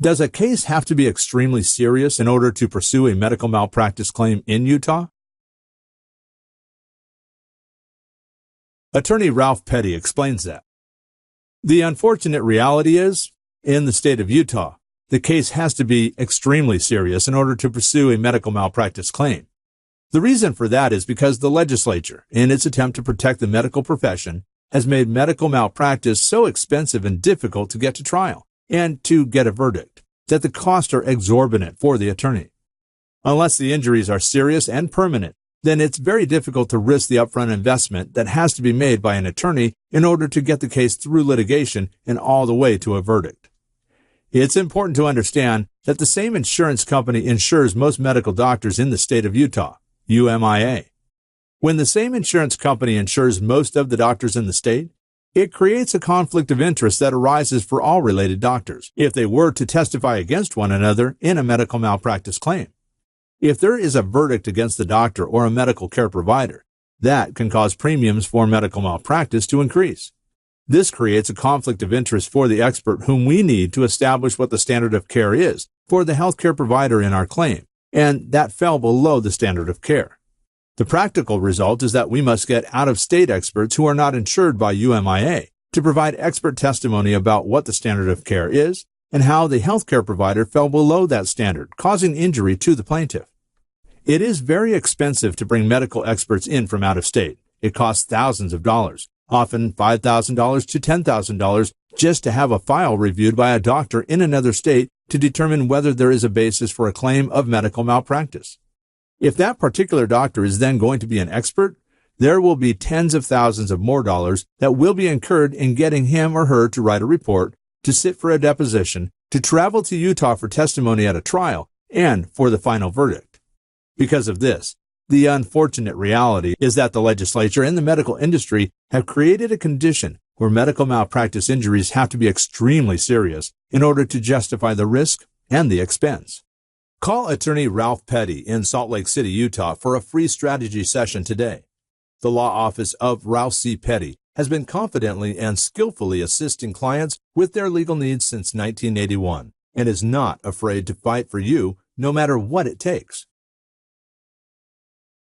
Does a case have to be extremely serious in order to pursue a medical malpractice claim in Utah? Attorney Ralph Petty explains that. The unfortunate reality is, in the state of Utah, the case has to be extremely serious in order to pursue a medical malpractice claim. The reason for that is because the legislature, in its attempt to protect the medical profession, has made medical malpractice so expensive and difficult to get to trial and to get a verdict that the costs are exorbitant for the attorney. Unless the injuries are serious and permanent, then it's very difficult to risk the upfront investment that has to be made by an attorney in order to get the case through litigation and all the way to a verdict. It's important to understand that the same insurance company insures most medical doctors in the state of Utah, UMIA. When the same insurance company insures most of the doctors in the state, it creates a conflict of interest that arises for all related doctors if they were to testify against one another in a medical malpractice claim. If there is a verdict against the doctor or a medical care provider, that can cause premiums for medical malpractice to increase. This creates a conflict of interest for the expert whom we need to establish what the standard of care is for the healthcare provider in our claim, and that fell below the standard of care. The practical result is that we must get out-of-state experts who are not insured by UMIA to provide expert testimony about what the standard of care is and how the healthcare provider fell below that standard, causing injury to the plaintiff. It is very expensive to bring medical experts in from out of state. It costs thousands of dollars, often $5,000 to $10,000, just to have a file reviewed by a doctor in another state to determine whether there is a basis for a claim of medical malpractice. If that particular doctor is then going to be an expert, there will be tens of thousands of more dollars that will be incurred in getting him or her to write a report, to sit for a deposition, to travel to Utah for testimony at a trial, and for the final verdict. Because of this, the unfortunate reality is that the legislature and the medical industry have created a condition where medical malpractice injuries have to be extremely serious in order to justify the risk and the expense. Call attorney Ralph Petty in Salt Lake City, Utah for a free strategy session today. The law office of Ralph C. Petty has been confidently and skillfully assisting clients with their legal needs since 1981 and is not afraid to fight for you no matter what it takes.